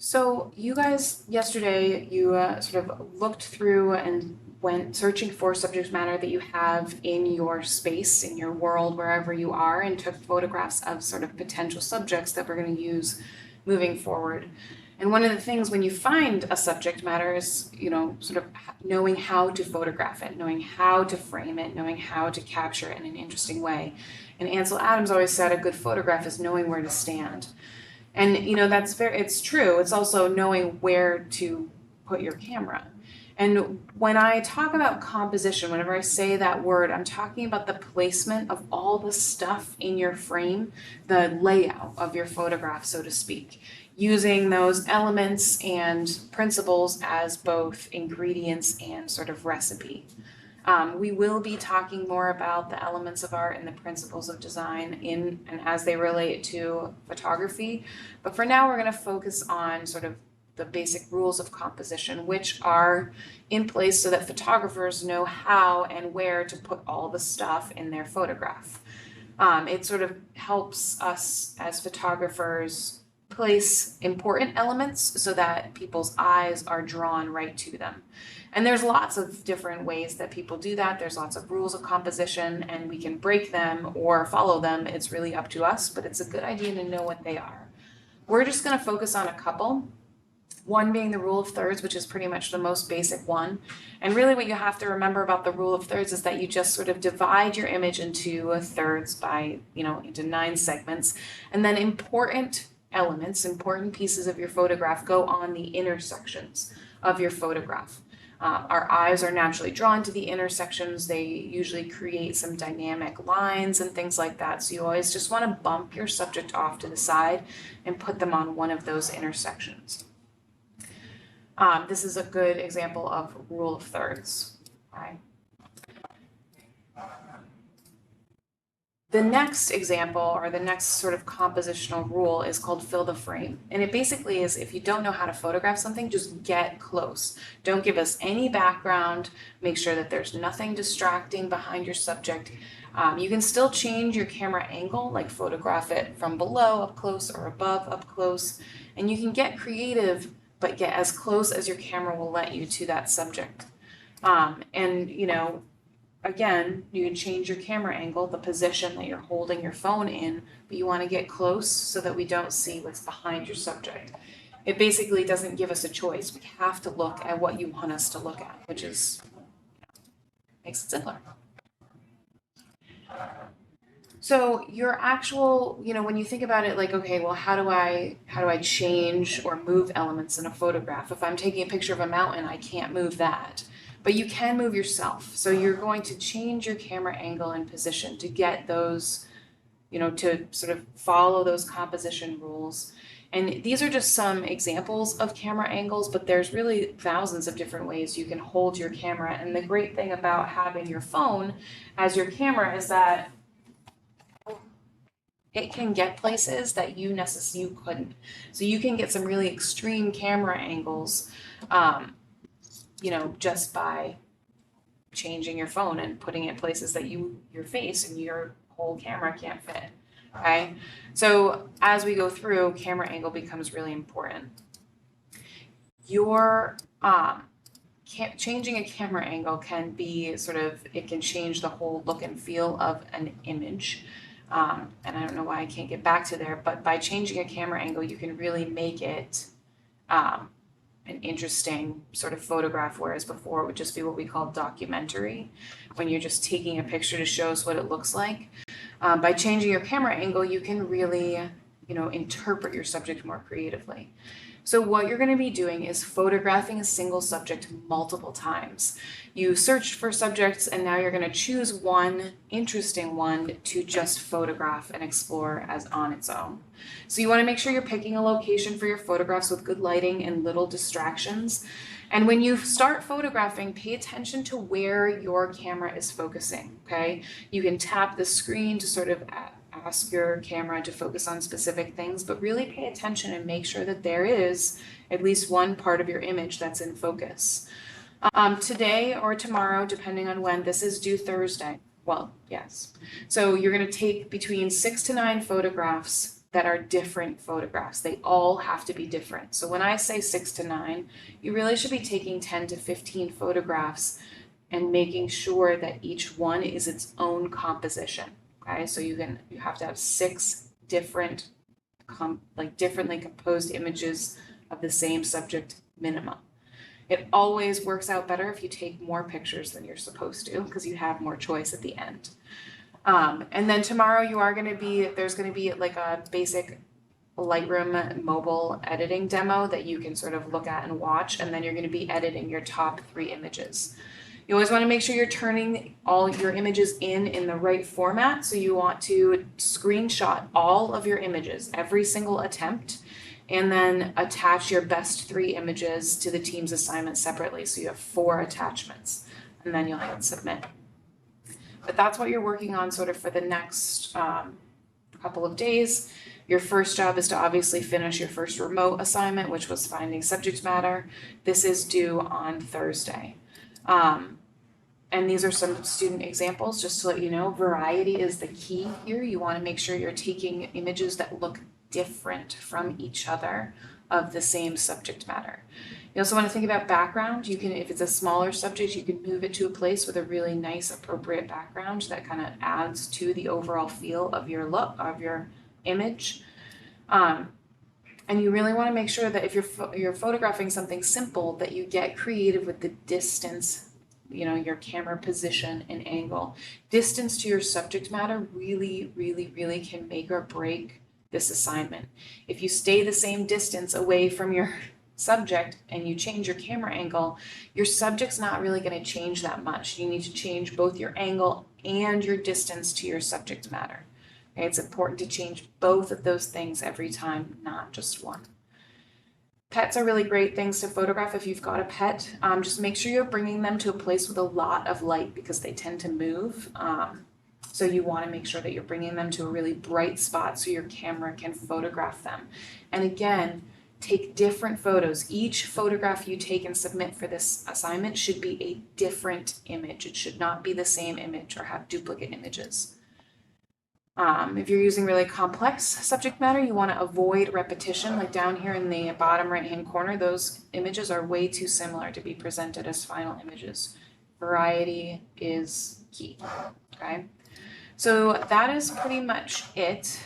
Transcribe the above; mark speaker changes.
Speaker 1: So you guys yesterday, you sort of looked through and went searching for subject matter that you have in your space, in your world, wherever you are, and took photographs of sort of potential subjects that we're going to use moving forward. And one of the things when you find a subject matter is, sort of knowing how to photograph it, knowing how to frame it, knowing how to capture it in an interesting way. And Ansel Adams always said a good photograph is knowing where to stand. And it's true. It's also knowing where to put your camera. And when I talk about composition, whenever I say that word, I'm talking about the placement of all the stuff in your frame, the layout of your photograph, so to speak, using those elements and principles as both ingredients and sort of recipe. We will be talking more about the elements of art and the principles of design in and as they relate to photography. But for now, we're going to focus on sort of the basic rules of composition, which are in place so that photographers know how and where to put all the stuff in their photograph. It sort of helps us as photographers place important elements so that people's eyes are drawn right to them. And there's lots of different ways that people do that. There's lots of rules of composition, and we can break them or follow them. It's really up to us, but it's a good idea to know what they are. We're just going to focus on a couple. One being the rule of thirds, which is pretty much the most basic one. And really what you have to remember about the rule of thirds is that you just sort of divide your image into thirds by, into 9 segments. And then important elements, important pieces of your photograph go on the intersections of your photograph. Our eyes are naturally drawn to the intersections. They usually create some dynamic lines and things like that. So you always just want to bump your subject off to the side and put them on one of those intersections. This is a good example of rule of thirds. Okay. The next example, or the next sort of compositional rule, is called fill the frame. And it basically is, if you don't know how to photograph something, just get close. Don't give us any background. Make sure that there's nothing distracting behind your subject. You can still change your camera angle, like photograph it from below up close or above up close. And you can get creative, but get as close as your camera will let you to that subject. Again, you can change your camera angle, the position that you're holding your phone in, but you want to get close so that we don't see what's behind your subject. It basically doesn't give us a choice. We have to look at what you want us to look at, which is makes it simpler. So your actual, when you think about it, like, okay, well, how do I change or move elements in a photograph? If I'm taking a picture of a mountain, I can't move that. But you can move yourself. So you're going to change your camera angle and position to get those, to sort of follow those composition rules. And these are just some examples of camera angles, but there's really thousands of different ways you can hold your camera. And the great thing about having your phone as your camera is that it can get places that you couldn't. So you can get some really extreme camera angles, just by changing your phone and putting it places that your face and your whole camera can't fit. Okay, so as we go through, camera angle becomes really important. Your changing a camera angle can be it can change the whole look and feel of an image. And I don't know why I can't get back to there, but by changing a camera angle, you can really make it an interesting sort of photograph, whereas before it would just be what we call documentary, when you're just taking a picture to show us what it looks like. By changing your camera angle, you can really, interpret your subject more creatively. So what you're going to be doing is photographing a single subject multiple times. You searched for subjects, and now you're going to choose one interesting one to just photograph and explore as on its own. So you want to make sure you're picking a location for your photographs with good lighting and little distractions. And when you start photographing, pay attention to where your camera is focusing, okay? You can tap the screen to sort of ask your camera to focus on specific things, but really pay attention and make sure that there is at least one part of your image that's in focus. Today or tomorrow, depending on when, this is due Thursday. Well, yes. So you're going to take between 6 to 9 photographs that are different photographs. They all have to be different. So when I say 6 to 9, you really should be taking 10 to 15 photographs and making sure that each one is its own composition. Okay, so you have to have 6 different differently composed images of the same subject minimum. It always works out better if you take more pictures than you're supposed to because you have more choice at the end. And then tomorrow there's going to be like a basic Lightroom mobile editing demo that you can sort of look at and watch, and then you're going to be editing your top 3 images. You always want to make sure you're turning all your images in the right format. So you want to screenshot all of your images, every single attempt, and then attach your best 3 images to the team's assignment separately. So you have 4 attachments, and then you'll hit submit. But that's what you're working on sort of for the next couple of days. Your first job is to obviously finish your first remote assignment, which was finding subject matter. This is due on Thursday. And these are some student examples, just to let you know, variety is the key here. You want to make sure you're taking images that look different from each other of the same subject matter. You also want to think about background. You can, if it's a smaller subject, you can move it to a place with a really nice, appropriate background that kind of adds to the overall feel of your look, of your image. And you really want to make sure that if you're photographing something simple, that you get creative with the distance, your camera position and angle. Distance to your subject matter really, really, really can make or break this assignment. If you stay the same distance away from your subject and you change your camera angle, your subject's not really going to change that much. You need to change both your angle and your distance to your subject matter. Okay, it's important to change both of those things every time, not just one. Pets are really great things to photograph if you've got a pet. Just make sure you're bringing them to a place with a lot of light because they tend to move. So you want to make sure that you're bringing them to a really bright spot so your camera can photograph them. And again, take different photos. Each photograph you take and submit for this assignment should be a different image. It should not be the same image or have duplicate images. If you're using really complex subject matter, you want to avoid repetition. Like down here in the bottom right-hand corner, those images are way too similar to be presented as final images. Variety is key, okay? So that is pretty much it.